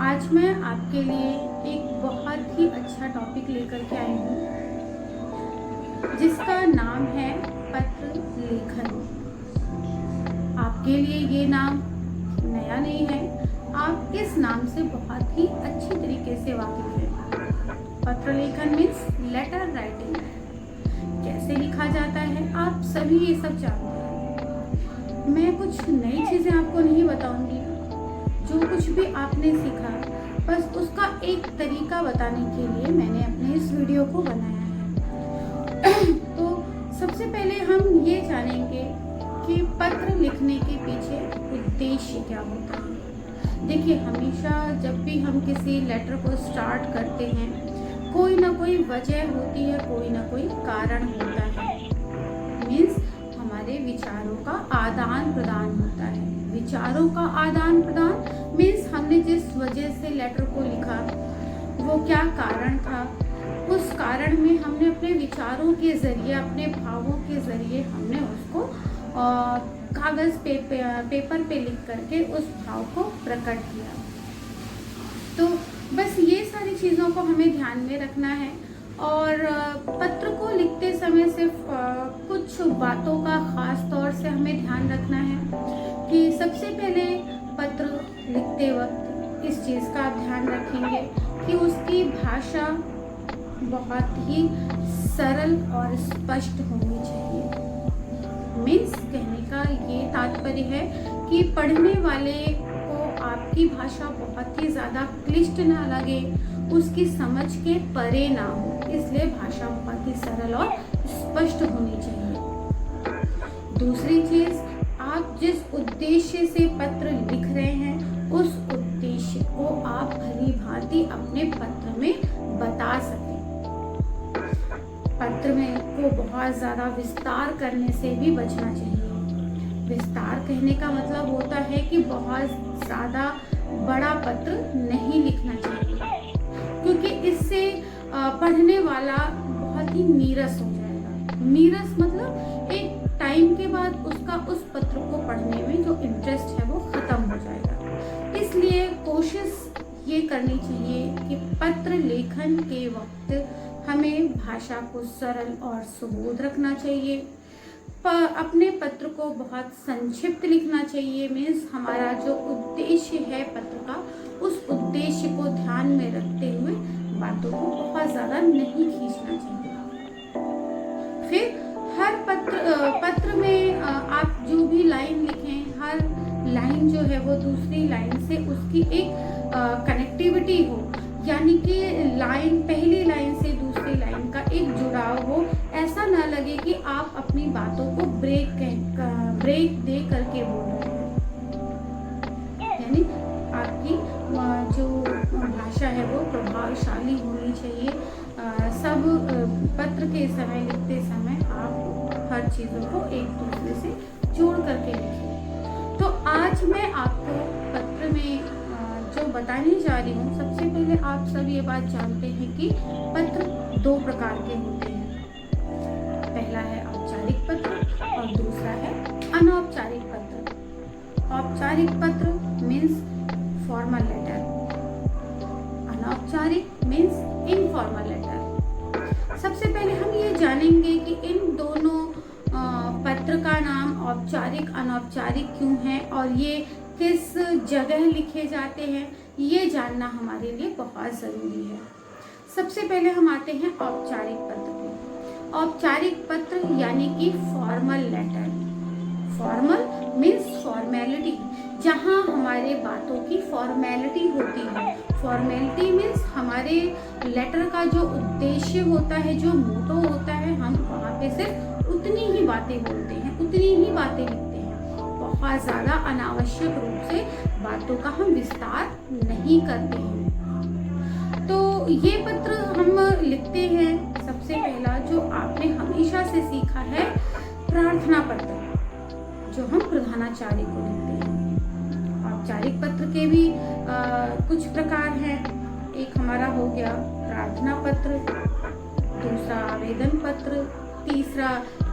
आज मैं आपके लिए एक बहुत ही अच्छा टॉपिक लेकर के आई हूँ जिसका नाम है पत्र लेखन। आपके लिए ये नाम नया नहीं है, आप इस नाम से बहुत ही अच्छी तरीके से वाकिफ हैं। पत्र लेखन मीन्स लेटर राइटिंग। कैसे लिखा जाता है आप सभी ये सब जानते हैं। मैं कुछ नई चीज़ें आपको नहीं बताऊंगी। जो कुछ भी आपने सीखा बस उसका एक तरीका बताने के लिए मैंने अपने इस वीडियो को बनाया है। तो सबसे पहले हम ये जानेंगे कि पत्र लिखने के पीछे उद्देश्य क्या होता है। देखिए, हमेशा जब भी हम किसी लेटर को स्टार्ट करते हैं कोई ना कोई वजह होती है, कोई ना कोई कारण होता है। मीन्स हमारे विचारों का आदान प्रदान होता है। विचारों का आदान प्रदान मीन्स हमने जिस वजह से लेटर को लिखा वो क्या कारण था, उस कारण में हमने अपने विचारों के ज़रिए, अपने भावों के ज़रिए हमने उसको कागज़ पेपर पे लिख करके उस भाव को प्रकट किया। तो बस ये सारी चीज़ों को हमें ध्यान में रखना है। और पत्र को लिखते समय सिर्फ कुछ बातों का ख़ास तौर से हमें ध्यान रखना है कि सबसे पहले पत्र लिखते वक्त इस चीज़ का आप ध्यान रखेंगे कि उसकी भाषा बहुत ही सरल और स्पष्ट होनी चाहिए। मीन्स कहने का ये तात्पर्य है कि पढ़ने वाले को आपकी भाषा बहुत ही ज़्यादा क्लिष्ट ना लगे, उसकी समझ के परे ना हो, इसलिए भाषा बहुत ही सरल और स्पष्ट होनी चाहिए। दूसरी चीज़, आप जिस उद्देश्य से पत्र लिख रहे हैं उस उद्देश्य को आप भली भांति अपने पत्र में बता सकें। पत्र में को बहुत ज़्यादा विस्तार करने से भी बचना चाहिए। विस्तार कहने का मतलब होता है कि बहुत ज़्यादा बड़ा पत्र नहीं लिखना चाहिए, क्योंकि इससे पढ़ने वाला बहुत ही नीरस हो जाएगा। नीरस मतलब एक टाइम के बाद उसका उस पत्र को पढ़ने में जो इंटरेस्ट है वो ख़त्म हो जाएगा। इसलिए कोशिश ये करनी चाहिए कि पत्र लेखन के वक्त हमें भाषा को सरल और सुबोध रखना चाहिए। अपने पत्र को बहुत संक्षिप्त लिखना चाहिए। मीन्स हमारा जो उद्देश्य है पत्र का, उस उद्देश्य को ध्यान में रखते हुए बातों को बहुत ज़्यादा नहीं खींचना चाहिए। फिर हर पत्र में आप जो भी लाइन लिखें, हर लाइन जो है वो दूसरी लाइन से उसकी एक कनेक्टिविटी हो, यानी कि लाइन पहली लाइन से दूसरी लाइन का एक जुड़ाव हो। ऐसा ना लगे कि आप अपनी बातों को ब्रेक दे करके बोल रहे हैं। यानी आपकी जो भाषा है वो प्रभावशाली होनी चाहिए। सब पत्र के समय, लिखते समय आप हर चीज़ों को एक दूसरे से जोड़ करके लिखिए। तो आज मैं आपको पत्र में जो बताने जा रही हूँ, सबसे पहले आप सब ये बात जानते हैं कि पत्र दो प्रकार के होते हैं। पहला है औपचारिक पत्र और दूसरा है अनौपचारिक पत्र। औपचारिक पत्र मीन्स फॉर्मल लेटर, अनौपचारिक मीन्स इनफॉर्मल लेटर। सबसे पहले हम ये जानेंगे कि इन दोनों पत्र का नाम औपचारिक अनौपचारिक क्यों है और ये किस जगह लिखे जाते हैं, ये जानना हमारे लिए बहुत ज़रूरी है। सबसे पहले हम आते हैं औपचारिक पत्र पे। औपचारिक पत्र यानी कि formal letter. Formal means formality, जहाँ हमारे बातों की फॉर्मेलिटी होती है। फॉर्मेलिटी मीन्स हमारे लेटर का जो उद्देश्य होता है, जो मोटो होता है, हम वहाँ पे सिर्फ उतनी ही बातें बोलते हैं, उतनी ही बातें लिखते हैं। बहुत ज़्यादा अनावश्यक रूप से बातों का हम विस्तार नहीं करते हैं। तो ये पत्र हम लिखते हैं, सबसे पहला जो आपने हमेशा से सीखा है, प्रार्थना पत्र, जो हम प्रधानाचार्य को लिखते हैं। औपचारिक पत्र के भी कुछ प्रकार हैं। एक हमारा हो गया प्रार्थना पत्र, दूसरा आवेदन पत्र, तीसरा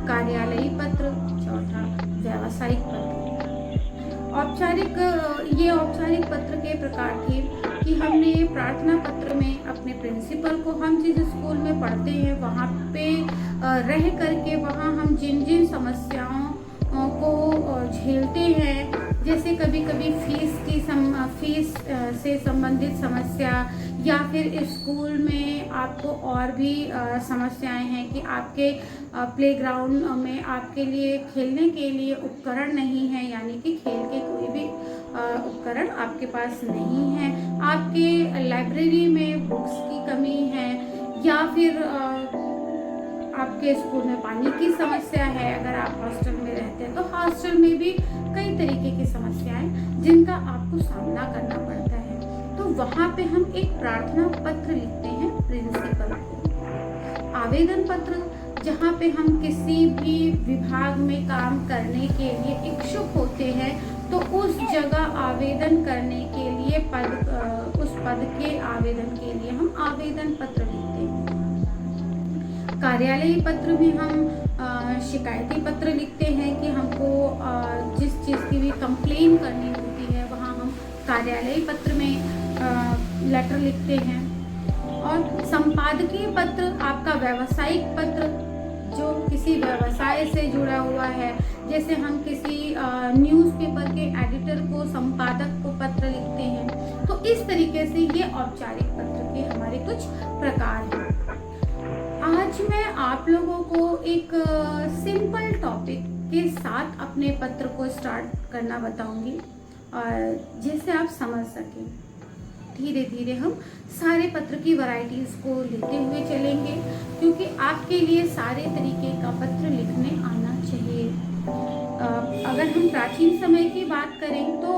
कार्यालयी पत्र, चौथा व्यावसायिक पत्र। औपचारिक ये औपचारिक पत्र के प्रकार थे कि हमने प्रार्थना पत्र में अपने प्रिंसिपल को, हम जिस स्कूल में पढ़ते हैं वहाँ पे रह करके वहाँ हम जिन जिन समस्याओं को झेलते हैं, जैसे कभी कभी फीस से संबंधित समस्या, या फिर स्कूल में आपको और भी समस्याएं हैं कि आपके प्लेग्राउंड में आपके लिए खेलने के लिए उपकरण नहीं है, यानी कि खेल के कोई भी उपकरण आपके पास नहीं है, आपके लाइब्रेरी में बुक्स की कमी है, या फिर आपके स्कूल में पानी की समस्या है, अगर आप हॉस्टल में रहते हैं तो हॉस्टल में भी कई तरीके की समस्याएं जिनका आपको सामना करना पड़ता है, तो वहाँ पे हम एक प्रार्थना पत्र लिखते हैं प्रिंसिपल को। आवेदन पत्र, जहाँ पे हम किसी भी विभाग में काम करने के लिए इच्छुक होते हैं तो उस जगह आवेदन करने के लिए उस पद के आवेदन के लिए हम आवेदन पत्र लिखते हैं। कार्यालयी पत्र में हम शिकायती पत्र लिखते हैं कि हमको जिस चीज़ की भी कंप्लेन करनी होती है वहाँ हम कार्यालयी पत्र में लेटर लिखते हैं। और संपादकीय पत्र आपका व्यावसायिक पत्र जो किसी व्यवसाय से जुड़ा हुआ है, जैसे हम किसी न्यूज़पेपर के एडिटर को, संपादक को पत्र लिखते हैं। तो इस तरीके से ये औपचारिक पत्र के हमारे कुछ प्रकार हैं। आज मैं आप लोगों को एक सिंपल टॉपिक के साथ अपने पत्र को स्टार्ट करना बताऊंगी, और जिससे आप समझ सकें। धीरे धीरे हम सारे पत्र की वैरायटीज़ को लेते हुए चलेंगे, क्योंकि आपके लिए सारे तरीके का पत्र लिखने आना चाहिए। अगर हम प्राचीन समय की बात करें तो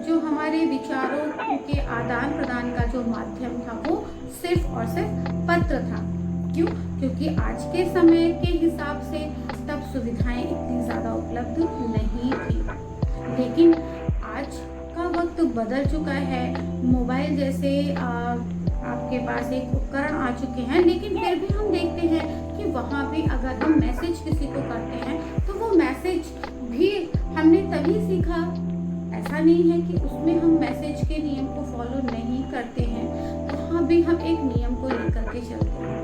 जो हमारे विचारों के आदान प्रदान का जो माध्यम था वो सिर्फ और सिर्फ पत्र था। क्यों? क्योंकि आज के समय के हिसाब से तब सुविधाएं इतनी ज़्यादा उपलब्ध नहीं थी, लेकिन आज का वक्त बदल चुका है। मोबाइल जैसे आपके पास एक उपकरण आ चुके हैं, लेकिन फिर भी हम देखते हैं कि वहाँ भी अगर हम मैसेज किसी को करते हैं तो वो मैसेज भी हमने तभी सीखा। ऐसा नहीं है कि उसमें हम मैसेज के नियम को फॉलो नहीं करते हैं, वहाँ भी हम एक नियम को लेकर के चलते हैं।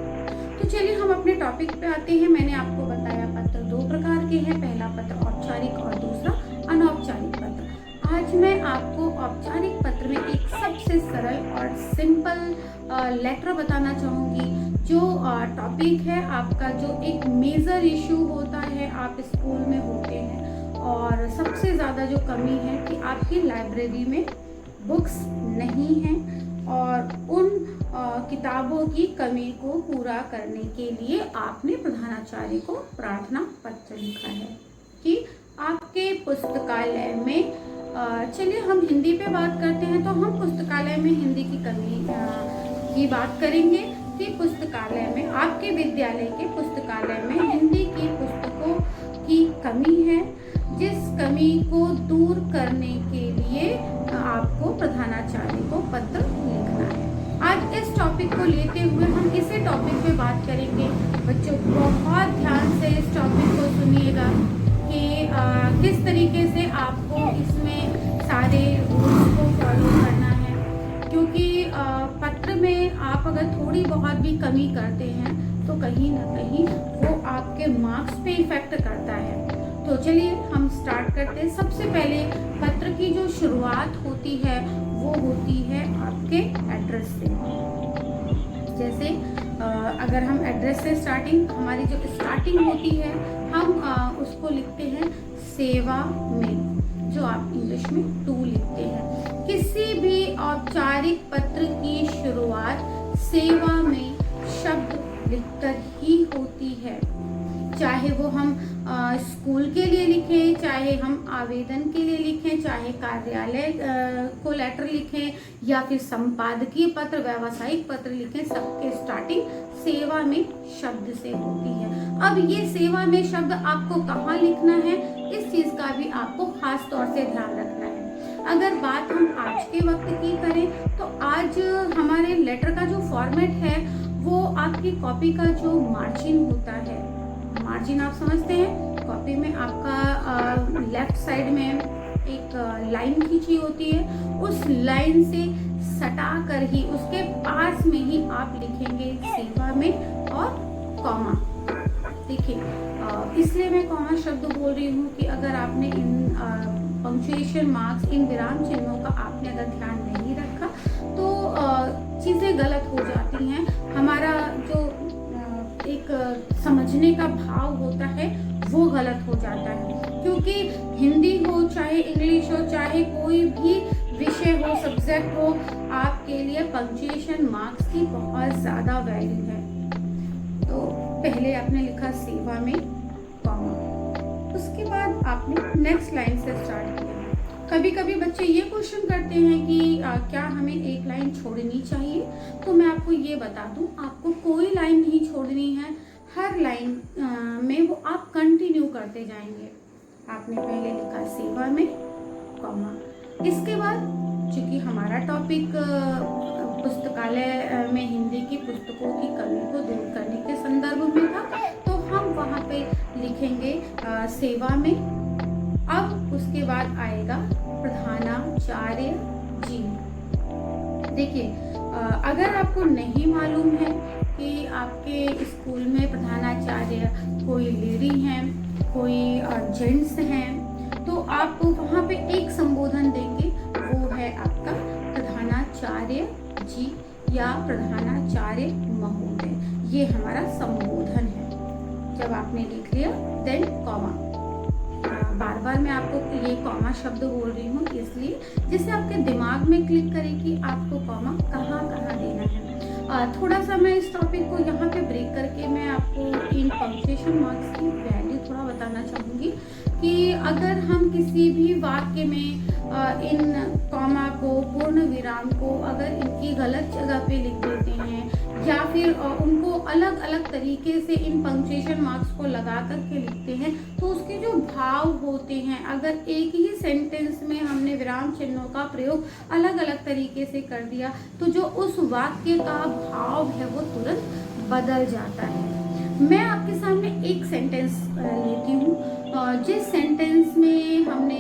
तो चलिए हम अपने टॉपिक पे आते हैं। मैंने आपको बताया पत्र दो प्रकार के हैं, पहला पत्र औपचारिक और दूसरा अनौपचारिक पत्र। आज मैं आपको औपचारिक पत्र में एक सबसे सरल और सिंपल लेटर बताना चाहूँगी। जो टॉपिक है आपका, जो एक मेजर इशू होता है, आप स्कूल में होते हैं और सबसे ज़्यादा जो कमी है कि आपकी लाइब्रेरी में बुक्स नहीं हैं, और उन किताबों की कमी को पूरा करने के लिए आपने प्रधानाचार्य को प्रार्थना पत्र लिखा है कि आपके पुस्तकालय में, चलिए हम हिंदी पे बात करते हैं, तो हम पुस्तकालय में हिंदी की कमी की बात करेंगे कि पुस्तकालय में, आपके विद्यालय के पुस्तकालय में हिंदी की पुस्तकों की कमी है, जिस कमी को दूर करने के लिए आपको प्रधानाचार्य को पत्र लिखना है। आज इस टॉपिक को लेते हुए हम इसी टॉपिक पे बात करेंगे। बच्चों बहुत ध्यान से इस टॉपिक को सुनिएगा कि किस तरीके से आपको इसमें सारे रूल्स को फॉलो करना है, क्योंकि पत्र में आप अगर थोड़ी बहुत भी कमी करते हैं तो कहीं ना कहीं वो आपके मार्क्स पे इफेक्ट करता है। तो चलिए हम स्टार्ट करते हैं। सबसे पहले पत्र की जो शुरुआत होती है वो होती है आपके एड्रेस से। जैसे अगर हम एड्रेस से हमारी जो स्टार्टिंग होती है, हम उसको लिखते हैं सेवा में, जो आप इंग्लिश में टू लिखते हैं। किसी भी औपचारिक पत्र की शुरुआत सेवा में शब्द लिखकर ही होती है, चाहे वो हम स्कूल के लिए लिखें, चाहे हम आवेदन के लिए लिखें, चाहे कार्यालय को लेटर लिखें, या फिर संपादकीय पत्र, व्यावसायिक पत्र लिखें, सबके स्टार्टिंग सेवा में शब्द से होती है। अब ये सेवा में शब्द आपको कहाँ लिखना है, इस चीज़ का भी आपको खास तौर से ध्यान रखना है। अगर बात हम आज के वक्त की करें तो आज हमारे लेटर का जो फॉर्मेट है वो आपकी कॉपी का जो मार्जिन होता है, मार्जिन आप समझते हैं, कॉपी में आपका लेफ्ट साइड में एक लाइन खींची होती है, उस लाइन से सटा कर ही उसके पास में ही आप लिखेंगे सेवा में और कॉमा। देखिए इसलिए मैं कॉमा शब्द बोल रही हूँ कि अगर आपने इन पंक्चुएशन मार्क्स, इन विराम चिन्हों का आपने अगर ध्यान नहीं रखा तो चीज़ें गलत हो जाती हैं। हमारा जो एक समझने का भाव होता है वो गलत हो जाता है, क्योंकि हिंदी हो चाहे इंग्लिश हो चाहे कोई भी विषय हो, सब्जेक्ट हो, आपके लिए पंक्चुएशन मार्क्स की बहुत ज़्यादा वैल्यू है। तो पहले आपने लिखा सेवा में कॉमा, उसके बाद आपने नेक्स्ट लाइन से स्टार्ट किया। कभी कभी बच्चे ये क्वेश्चन करते हैं कि क्या हमें एक लाइन छोड़नी चाहिए, तो मैं आपको ये बता दूं, आपको कोई लाइन नहीं छोड़नी है। हर लाइन में वो आप कंटिन्यू करते जाएंगे। आपने पहले लिखा सेवा में कॉमा, इसके बाद चूंकि हमारा टॉपिक पुस्तकालय में हिंदी की पुस्तकों की कमी को दूर करने के संदर्भ में था, तो हम वहाँ पे लिखेंगे सेवा में। अब उसके बाद आएगा प्रधानाचार्य जी। देखिए अगर आपको नहीं मालूम है कि आपके स्कूल में प्रधानाचार्य कोई लेडी हैं, कोई जेंट्स हैं, तो आप वहाँ पे एक संबोधन देंगे, वो है आपका प्रधानाचार्य जी या प्रधानाचार्य महोदय। ये हमारा संबोधन है। जब आपने लिख लिया देन कॉमा। बार बार मैं आपको ये कॉमा शब्द बोल रही हूँ इसलिए जिससे आपके दिमाग में क्लिक करे कि आपको कॉमा कहाँ कहाँ देना है। थोड़ा सा मैं इस टॉपिक को यहाँ पे ब्रेक करके मैं आपको इन पंक्चुएशन मार्क्स की वैल्यू थोड़ा बताना चाहूँगी कि अगर हम किसी भी वाक्य में इन कॉमा को, पूर्ण विराम को अगर इनकी गलत जगह पे लिख देते हैं या फिर उनको अलग अलग तरीके से इन पंक्चुएशन मार्क्स को लगा करके लिखते हैं, तो उसके जो भाव होते हैं, अगर एक ही सेंटेंस में हमने विराम चिन्हों का प्रयोग अलग अलग तरीके से कर दिया तो जो उस वाक्य का भाव है वो तुरंत बदल जाता है। मैं आपके सामने एक सेंटेंस लेती हूँ। जिस सेंटेंस में हमने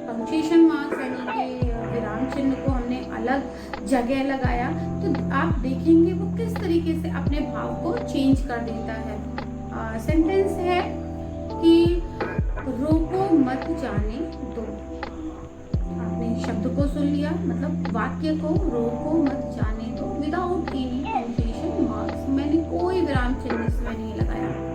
पंक्चुएशन मार्क्स यानी कि विराम चिन्ह को हमने अलग जगह लगाया, तो आप देखेंगे वो किस तरीके से अपने भाव को चेंज कर देता है। सेंटेंस है कि रोको मत जाने दो। आपने शब्द को सुन लिया, मतलब वाक्य को रोको मत जाने दो विदाउट एनी पंक्चुएशन मार्क्स। मैंने कोई विराम चिन्ह इसमें नहीं लगाया।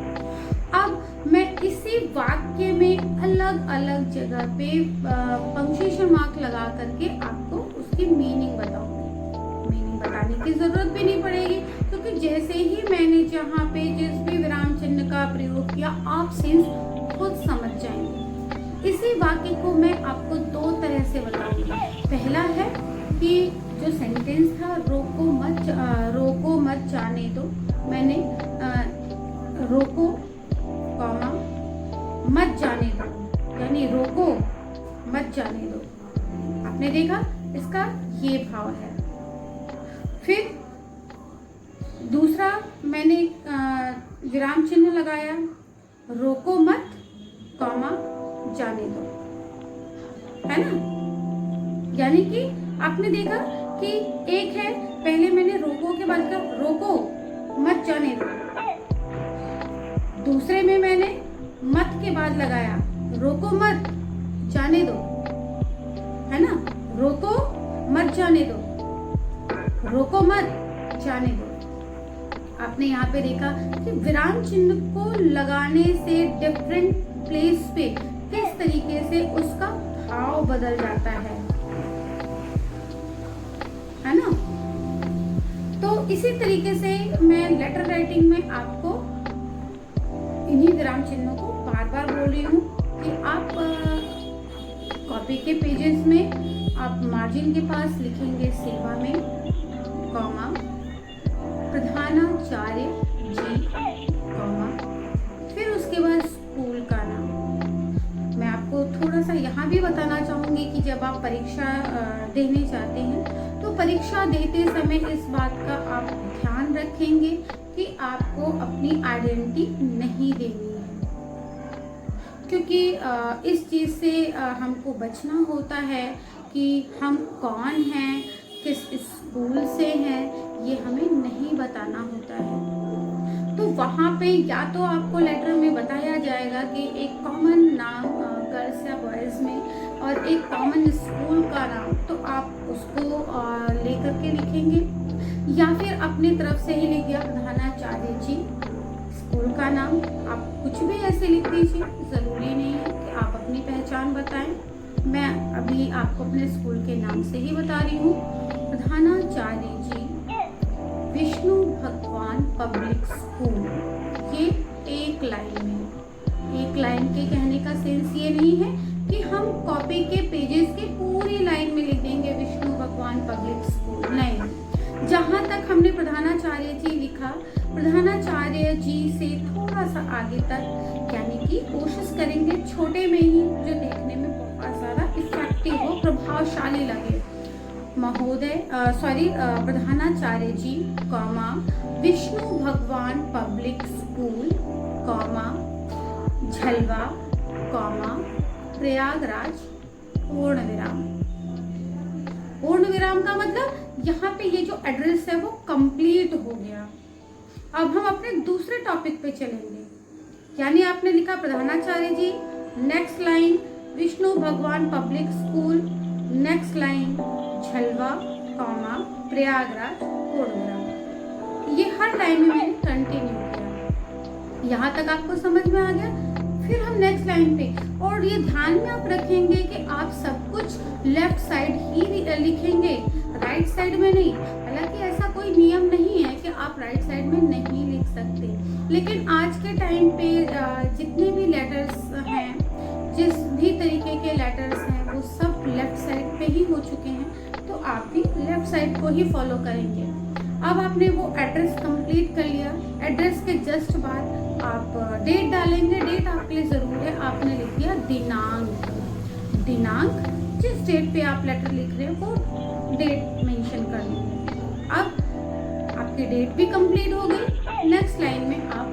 अब मैं इसी वाक्य में अलग अलग जगह पे पंक्चुएशन मार्क लगा करके आपको उसकी मीनिंग बताऊंगी। मीनिंग बताने की जरूरत भी नहीं पड़ेगी, क्योंकि जैसे ही मैंने जहाँ पे जिस भी विराम चिन्ह का प्रयोग किया आप सेंस खुद समझ जाएंगे। इसी वाक्य को मैं आपको दो तरह से बताऊंगी। पहला है कि जो सेंटेंस था रोको मत जाने दो, मैंने रोको कॉमा मत जाने दो यानी रोको मत जाने दो। आपने देखा इसका ये भाव है। फिर दूसरा मैंने विराम चिन्ह लगाया, रोको मत कॉमा जाने दो, है ना। यानी कि आपने देखा कि एक है, पहले मैंने रोको के बाद का रोको मत जाने दो, दूसरे में मैंने मत के बाद लगाया रोको मत जाने दो, है ना। रोको मत जाने दो, रोको मत जाने दो। आपने यहाँ पे देखा कि विराम चिन्ह को लगाने से डिफरेंट प्लेस पे किस तरीके से उसका भाव बदल जाता है ना। तो इसी तरीके से मैं लेटर राइटिंग में आपको इन्हीं विराम चिन्हों को बार बार बोल रही हूँ कि आप कॉपी के पेजेस में आप मार्जिन के पास लिखेंगे सेवा में कॉमा प्रधानाचार्य जी कॉमा, फिर उसके बाद स्कूल का नाम। मैं आपको थोड़ा सा यहाँ भी बताना चाहूँगी कि जब आप परीक्षा देने जाते हैं तो परीक्षा देते समय इस बात का आप ध्यान रखेंगे कि आपको अपनी आइडेंटिटी नहीं देनी है। क्योंकि इस चीज़ से हमको बचना होता है कि हम कौन हैं, किस स्कूल से हैं, ये हमें नहीं बताना होता है। तो वहाँ पे या तो आपको लेटर में बताया जाएगा कि एक कॉमन नाम गर्ल्स या बॉयज़ में और एक कॉमन स्कूल का नाम, तो आप उसको लेकर के लिखेंगे, या फिर अपनी तरफ से ही लिख दिया प्रधानाचार्य जी, स्कूल का नाम आप कुछ भी ऐसे लिख दीजिए, ज़रूरी नहीं है कि आप अपनी पहचान बताएं। मैं अभी आपको अपने स्कूल के नाम से ही बता रही हूँ, प्रधानाचार्य जी विष्णु भगवान पब्लिक स्कूल। ये एक लाइन में, एक लाइन के कहने का सेंस ये नहीं है कि हम कॉपी के पेजेस की पूरी लाइन में लिख देंगे विष्णु भगवान पब्लिक स्कूल, नहीं। जहाँ तक हमने प्रधानाचार्य जी लिखा, प्रधानाचार्य जी से थोड़ा सा आगे तक, यानी कि कोशिश करेंगे छोटे में ही, जो देखने में बहुत ज़्यादा इफेक्टिव हो, प्रभावशाली लगे। महोदय प्रधानाचार्य जी कॉमा विष्णु भगवान public school comma Jhalwa comma Prayagraj पूर्ण विराम। पूर्ण विराम का मतलब यहाँ पे ये जो एड्रेस है वो कंप्लीट हो गया। अब हम अपने दूसरे टॉपिक पे चलेंगे, यानी आपने लिखा प्रधानाचार्य जी, नेक्स्ट लाइन विष्णु भगवान public school, next line Jhalwa comma Prayagraj पूर्ण विराम। ये हर लाइन में मैंने कंटिन्यू किया। यहाँ तक आपको समझ में आ गया। फिर हम नेक्स्ट लाइन पे, और ये ध्यान में आप रखेंगे कि आप सब कुछ लेफ्ट साइड ही लिखेंगे, राइट साइड में नहीं। हालांकि ऐसा कोई नियम नहीं है कि आप राइट साइड में नहीं लिख सकते, लेकिन आज के टाइम पे जितने भी लेटर्स हैं, जिस भी तरीके के लेटर्स हैं, वो सब लेफ्ट साइड पे ही हो चुके हैं, तो आप भी लेफ्ट साइड को ही फॉलो करेंगे। अब आपने वो एड्रेस कंप्लीट कर लिया। एड्रेस के जस्ट बाद आप डेट डालेंगे। डेट आपके लिए ज़रूर है। आपने लिख दिया दिनांक। दिनांक, जिस डेट पे आप लेटर लिख रहे हैं वो डेट मेंशन कर देंगे। अब आपकी डेट भी कंप्लीट हो गई। नेक्स्ट लाइन में आप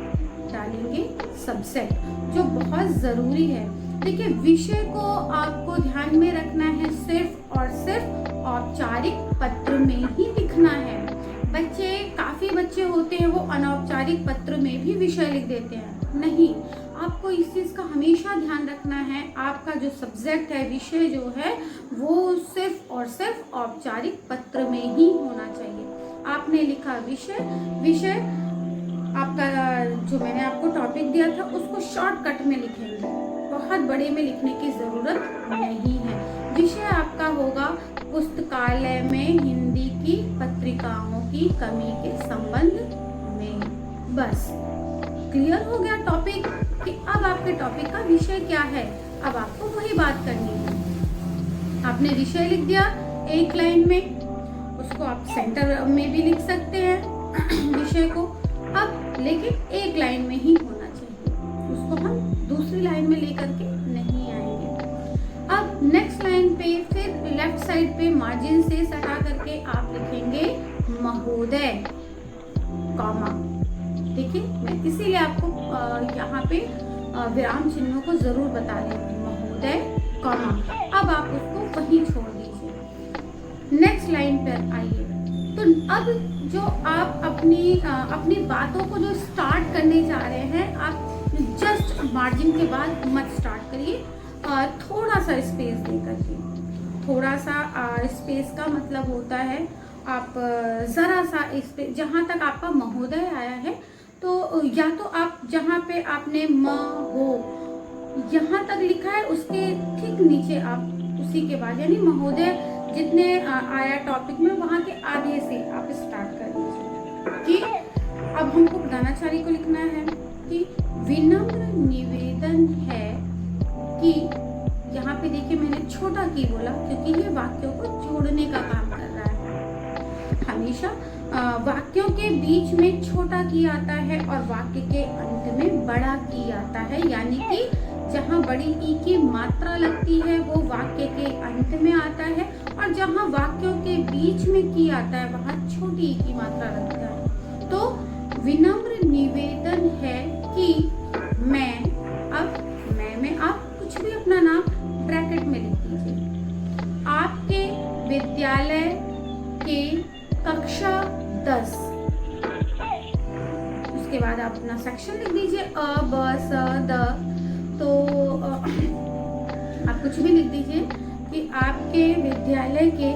डालेंगे सब्जेक्ट, जो बहुत ज़रूरी है। देखिए, विषय को आपको ध्यान में रखना है, सिर्फ और सिर्फ औपचारिक पत्र में ही लिखना है। काफ़ी बच्चे होते हैं वो अनौपचारिक पत्र में भी विषय लिख देते हैं। नहीं, आपको इस चीज़ का हमेशा ध्यान रखना है। आपका जो सब्जेक्ट है, विषय जो है, वो सिर्फ और सिर्फ औपचारिक पत्र में ही होना चाहिए। आपने लिखा विषय आपका जो मैंने आपको टॉपिक दिया था उसको शॉर्टकट में लिखेंगे, बहुत बड़े में लिखने की ज़रूरत नहीं है। विषय आपका होगा पुस्तकालय में हिंदी की पत्रिकाओं की कमी के संबंध में। बस क्लियर हो गया टॉपिक कि अब आपके टॉपिक का विषय क्या है। अब आपको वही बात करनी है। आपने विषय लिख दिया एक लाइन में, उसको आप सेंटर में भी लिख सकते हैं विषय को। अब लेकिन एक लाइन में ही होना चाहिए, उसको हम दूसरी लाइन में लेकर के नहीं आएंगे। अब नेक्स्ट लाइन पे फिर लेफ्ट साइड पे मार्जिन से सटा करके आप लिखेंगे महोदय कॉमा। देखिए, मैं इसीलिए आपको यहाँ पे विराम चिन्हों को जरूर बता रही हूँ, महोदय कॉमा। अब आप उसको वहीं छोड़ दीजिए। नेक्स्ट लाइन पर आइए। तो अब जो आप अपनी बातों को जो स्टार्ट करने जा रहे हैं, आप जस्ट मार्जिन के बाद मत स्टार्ट करिए, थोड़ा सा स्पेस दे करके। थोड़ा सा स्पेस का मतलब होता है आप ज़रा सा स्पेस, जहाँ तक आपका महोदय आया है, तो या तो आप जहाँ पे आपने म हो यहाँ तक लिखा है, उसके ठीक नीचे आप उसी के बाद, यानी महोदय जितने आया टॉपिक में, वहाँ के आगे से आप स्टार्ट कर दीजिए कि अब हमको प्रधानाचार्य को लिखना है कि विनम्र निवेदन है कि, यहाँ पे देखिए मैंने छोटा की बोला क्योंकि ये वाक्यों को जोड़ने का काम कर रहा है। हमेशा वाक्यों के बीच में छोटा की आता है और वाक्य के अंत में बड़ा की आता है, यानी कि जहाँ बड़ी ई की मात्रा लगती है वो वाक्य के अंत में आता है, और जहाँ वाक्यों के बीच में की आता है वहाँ छोटी ई की मात्रा लगता है। तो विनम्र निवेदन है कि मैं, अब मैं में आप अपना नाम ब्रैकेट में लिख दीजिए। आपके विद्यालय के कक्षा 10, उसके बाद आप अपना सेक्शन लिख दीजिए, अ ब स द। तो आप कुछ भी लिख दीजिए कि आपके विद्यालय के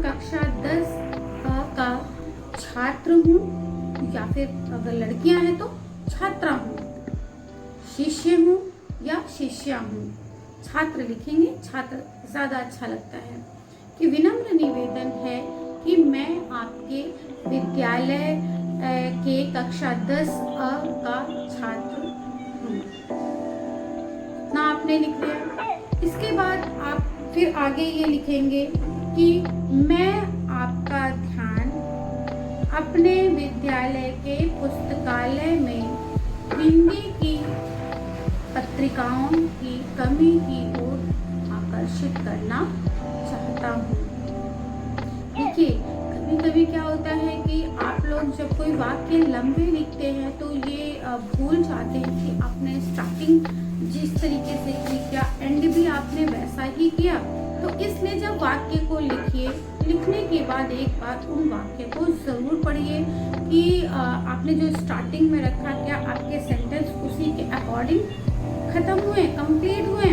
कक्षा 10 का छात्र हूँ, या फिर अगर लड़कियां हैं तो छात्रा हूँ, शिष्य हूँ या शिष्या हूँ। छात्र लिखेंगे, छात्र ज्यादा अच्छा लगता है। कि विनम्र निवेदन है कि मैं आपके विद्यालय के कक्षा 10 अ का छात्र हूँ। ना आपने लिख लिया। इसके बाद आप फिर आगे ये लिखेंगे कि मैं आपका ध्यान अपने विद्यालय के पुस्तकालय में हिंदी की पत्रिकाओं की कमी की ओर आकर्षित करना चाहता हूँ। देखिए, कभी कभी क्या होता है कि आप लोग जब कोई वाक्य लंबे लिखते हैं तो ये भूल जाते हैं कि आपने स्टार्टिंग जिस तरीके से की क्या एंड भी आपने वैसा ही किया। तो इसलिए जब वाक्य को लिखिए, लिखने के बाद एक बार उन वाक्य को जरूर पढ़िए कि आपने जो स्टार्टिंग में रखा क्या आपके सेंटेंस उसी के अकॉर्डिंग खत्म हुए, कंप्लीट हुए।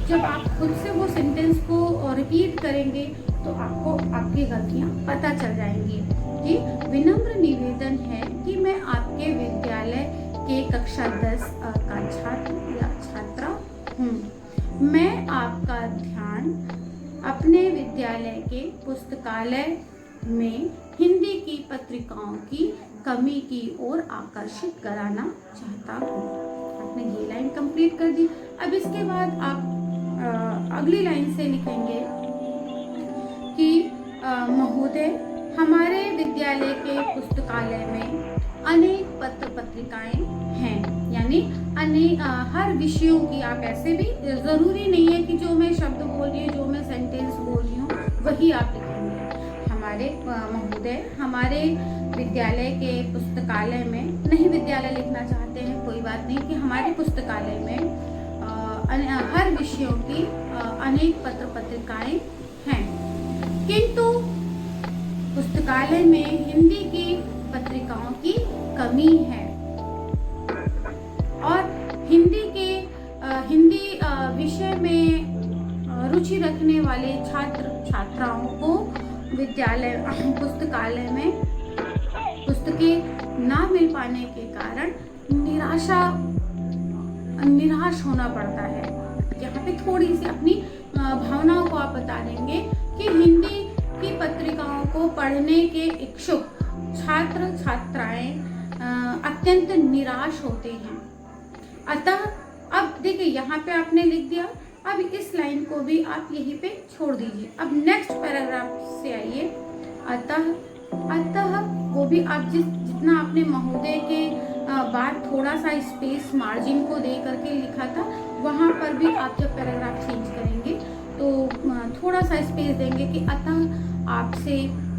जब आप खुद से वो सेंटेंस को रिपीट करेंगे तो आपको आपकी गलतियां पता चल जाएंगी। जी, विनम्र निवेदन है कि मैं आपके विद्यालय के कक्षा 10 का छात्र या छात्रा हूँ। मैं आपका ध्यान अपने विद्यालय के पुस्तकालय में हिंदी की पत्रिकाओं की कमी की ओर आकर्षित कराना चाहता हूँ। आपने ये लाइन कंप्लीट कर दी। अब इसके बाद आप अगली लाइन से लिखेंगे कि महोदय, हमारे विद्यालय के पुस्तकालय में अनेक पत्र पत्रिकाएं हैं। यानी हर विषयों की, आप ऐसे भी जरूरी नहीं है कि जो मैं शब्द बोल रही हूँ, जो मैं सेंटेंस बोल रही हूँ वही आप लिखेंगे। हमारे महोदय, हमारे विद्यालय के पुस्तकालय में, नहीं विद्यालय लिखना चाहते हैं कोई बात नहीं, कि हमारे पुस्तकालय में हर विषयों की अनेक पत्र पत्रिकाएं हैं, किंतु पुस्तकालय में हिंदी की पत्रिकाओं की कमी है और हिंदी विषय में रुचि रखने वाले छात्र छात्राओं को विद्यालय पुस्तकालय में पुस्तकें ना मिल पाने के कारण निराश होना पड़ता है। यहाँ पे थोड़ी सी अपनी भावनाओं को आप बता देंगे कि हिंदी की पत्रिकाओं को पढ़ने के इच्छुक छात्र छात्राएं अत्यंत निराश होते हैं। अतः अब देखिए, यहाँ पे आपने लिख दिया। अब इस लाइन को भी आप यहीं पे छोड़ दीजिए। अब नेक्स्ट पैराग्राफ से आइए। अतः वो भी आप जितना आपने महोदय के बाद थोड़ा सा स्पेस मार्जिन को दे करके लिखा था, वहाँ पर भी आप जब पैराग्राफ चेंज करेंगे तो थोड़ा सा स्पेस देंगे कि अतः आपसे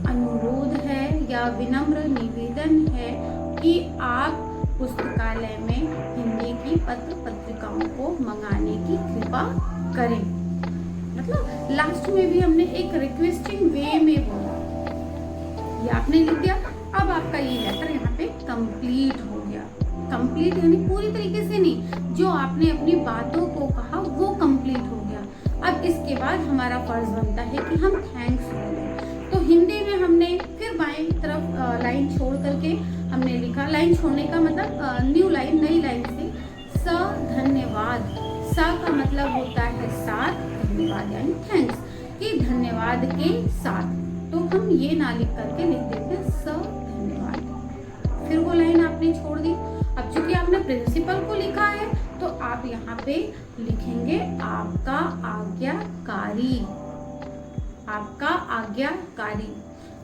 अनुरोध है या विनम्र निवेदन है कि आप पुस्तकालय में हिंदी की पत्र पत्रिकाओं को मंगाने की कृपा करें। मतलब लास्ट में भी हमने एक रिक्वेस्टिंग वे में बोला, ये आपने लिख दिया। अब आपका ये लेटर यहाँ पे कंप्लीट हो गया। कंप्लीट यानी पूरी तरीके से नहीं, जो आपने अपनी बातों को कहा वो कंप्लीट हो गया। अब इसके बाद हमारा फर्ज बनता है कि हम थैंक्स बोलें। तो हिंदी में हमने फिर बाएं तरफ लाइन छोड़ करके हमने लिखा, लाइन छोड़ने का मतलब न्यू लाइन, नई लाइन से, स धन्यवाद। स का मतलब होता है साथ, धन्यवाद यानी थैंक्स, कि धन्यवाद के साथ। तो हम ये ना लिख करके लिख देते हैं स धन्यवाद। फिर वो लाइन आपने छोड़ दी। अब चूंकि आपने प्रिंसिपल को लिखा है तो आप यहाँ पे लिखेंगे आपका आज्ञाकारी, आपका आज्ञाकारी।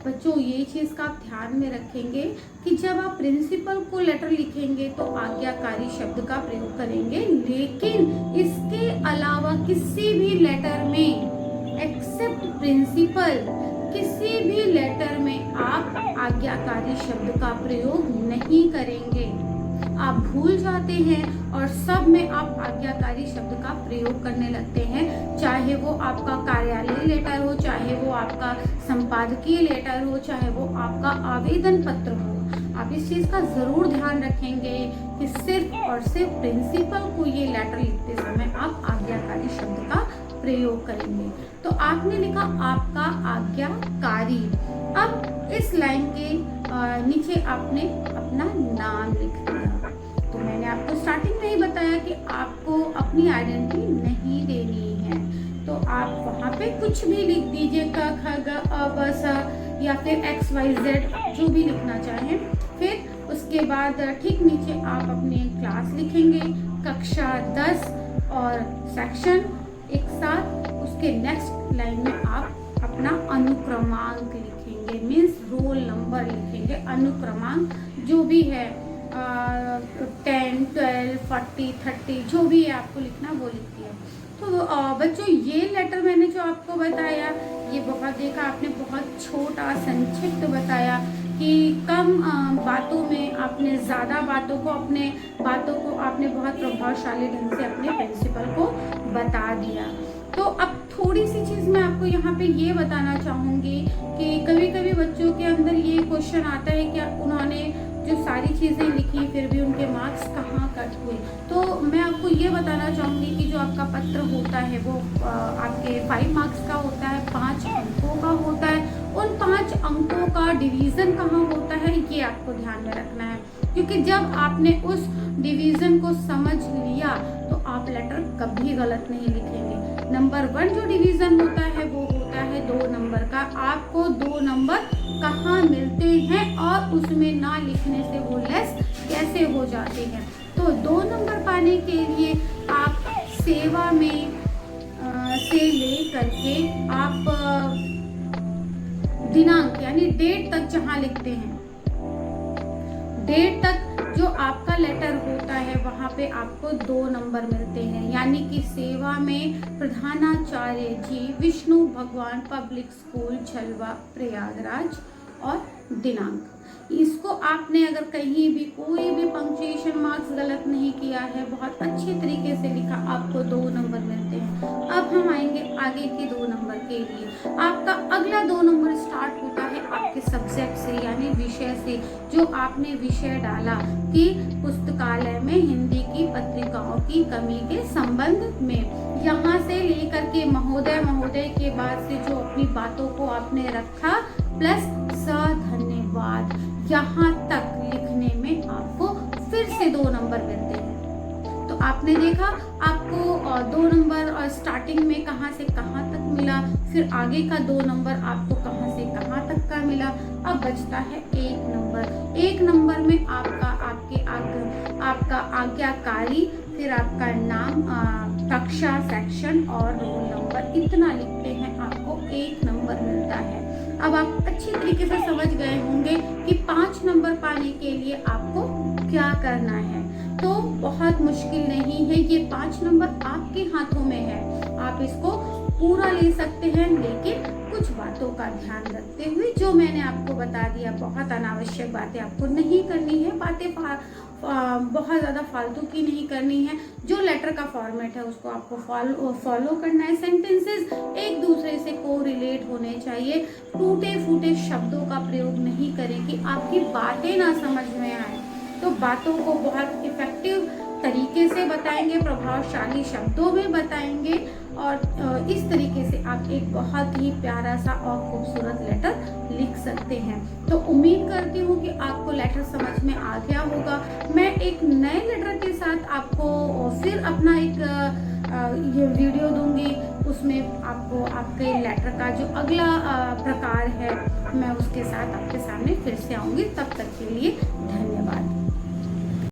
बच्चों, ये चीज का आप ध्यान में रखेंगे कि जब आप प्रिंसिपल को लेटर लिखेंगे तो आज्ञाकारी शब्द का प्रयोग करेंगे, लेकिन इसके अलावा किसी भी लेटर में एक्सेप्ट प्रिंसिपल, किसी भी लेटर में आप आज्ञाकारी शब्द का प्रयोग नहीं करेंगे। आप भूल जाते हैं और सब में आप आज्ञाकारी शब्द का प्रयोग करने लगते हैं, चाहे वो आपका कार्यालय लेटर हो, चाहे वो आपका संपादकीय लेटर हो, चाहे वो आपका आवेदन पत्र हो। आप इस चीज़ का ज़रूर ध्यान रखेंगे कि सिर्फ और सिर्फ प्रिंसिपल को ये लेटर लिखते समय आप आज्ञाकारी शब्द का प्रयोग करेंगे। तो आपने लिखा आपका आज्ञाकारी। अब इस लाइन के नीचे आपने अपना नाम लिख दिया। तो मैंने आपको स्टार्टिंग में ही बताया कि आपको अपनी आइडेंटिटी नहीं देनी है, तो आप वहाँ पे कुछ भी लिख दीजिए, क ख ग अ ब स या फिर XYZ जो भी लिखना चाहें। फिर उसके बाद ठीक नीचे आप अपनी क्लास लिखेंगे, कक्षा 10 और सेक्शन एक साथ। उसके नेक्स्ट लाइन में आप अपना अनुक्रमांक लिखेंगे, मीन्स रोल नंबर लिखेंगे। अनुक्रमांक जो भी है 10, 12, 40, 30 जो भी है आपको लिखना वो लिख दिया। तो बच्चों ये लेटर मैंने जो आपको बताया ये बहुत देखा आपने, बहुत छोटा संक्षिप्त बताया कि कम बातों में आपने ज़्यादा बातों को आपने बहुत प्रभावशाली ढंग से अपने प्रिंसिपल को बता दिया। तो अब थोड़ी सी चीज़ मैं आपको यहाँ पे ये बताना चाहूँगी कि कभी कभी बच्चों के अंदर ये क्वेश्चन आता है कि उन्होंने जो सारी चीज़ें लिखी फिर भी उनके मार्क्स कहाँ कट हुए। तो मैं आपको ये बताना चाहूँगी कि जो आपका पत्र होता है वो आपके 5 मार्क्स का होता है, 5 अंकों का होता है। उन 5 अंकों का डिवीज़न कहाँ होता है ये आपको ध्यान में रखना है, क्योंकि जब आपने उस डिवीज़न को समझ लिया तो आप लेटर कभी गलत नहीं लिखेंगे। नंबर 1 जो डिवीज़न होता है वो होता है 2 नंबर का। आपको 2 नंबर कहाँ मिलते हैं और उसमें ना लिखने से वो लेस कैसे हो जाते हैं। तो 2 नंबर पाने के लिए आप सेवा में से ले करके आप दिनांक यानी डेट तक जहाँ लिखते हैं, डेट तक जो आपका लेटर होता है वहाँ पे आपको 2 नंबर मिलते हैं। यानी कि सेवा में प्रधानाचार्य जी विष्णु भगवान पब्लिक स्कूल झलवा प्रयागराज और दिनांक। इसको आपने अगर कहीं भी कोई भी पंक्चुएशन मार्क्स गलत नहीं किया है, बहुत अच्छे तरीके से लिखा, आपको 2 नंबर मिलते हैं। अब हम आएंगे आगे के 2 नंबर के लिए। आपका अगला 2 नंबर स्टार्ट होता है आपके सब्जेक्ट से यानी विषय से। जो आपने विषय डाला कि पुस्तकालय में हिंदी की पत्रिकाओं की कमी के संबंध में, यहाँ से लेकर के महोदय महोदय के बाद से जो अपनी बातों को आपने रखा प्लस धन्यवाद, यहाँ तक लिखने में आपको फिर से 2 नंबर मिलते हैं। तो आपने देखा आपको 2 नंबर और स्टार्टिंग में कहाँ से कहाँ तक मिला, फिर आगे का 2 नंबर आपको कहाँ से कहाँ तक का मिला। अब बचता है 1 नंबर। 1 नंबर में आपका आज्ञाकारी, फिर आपका नाम, कक्षा, सेक्शन और रोल नंबर, इतना लिखते हैं आपको 1 नंबर मिलता है। अब आप अच्छी तरीके से समझ गए होंगे कि 5 नंबर पाने के लिए आपको क्या करना है। तो बहुत मुश्किल नहीं है, ये 5 नंबर आपके हाथों में है। आप इसको पूरा ले सकते हैं, लेकिन कुछ बातों का ध्यान रखते हुए जो मैंने आपको बता दिया। बहुत अनावश्यक बातें आपको नहीं करनी है, बातें बहुत ज़्यादा फालतू की नहीं करनी है। जो लेटर का फॉर्मेट है उसको आपको फॉलो करना है। सेंटेंसेस एक दूसरे से कोरिलेट होने चाहिए। टूटे फूटे शब्दों का प्रयोग नहीं करें कि आपकी बातें ना समझ में आए। तो बातों को बहुत इफेक्टिव तरीके से बताएंगे, प्रभावशाली शब्दों में बताएंगे और इस तरीके से आप एक बहुत ही प्यारा सा और खूबसूरत लेटर लिख सकते हैं। तो उम्मीद करती हूँ कि आपको लेटर समझ में आ गया होगा। मैं एक नए लेटर के साथ आपको फिर अपना एक ये वीडियो दूंगी, उसमें आपको आपके लेटर का जो अगला प्रकार है मैं उसके साथ आपके सामने फिर से आऊँगी। तब तक के लिए धन्यवाद।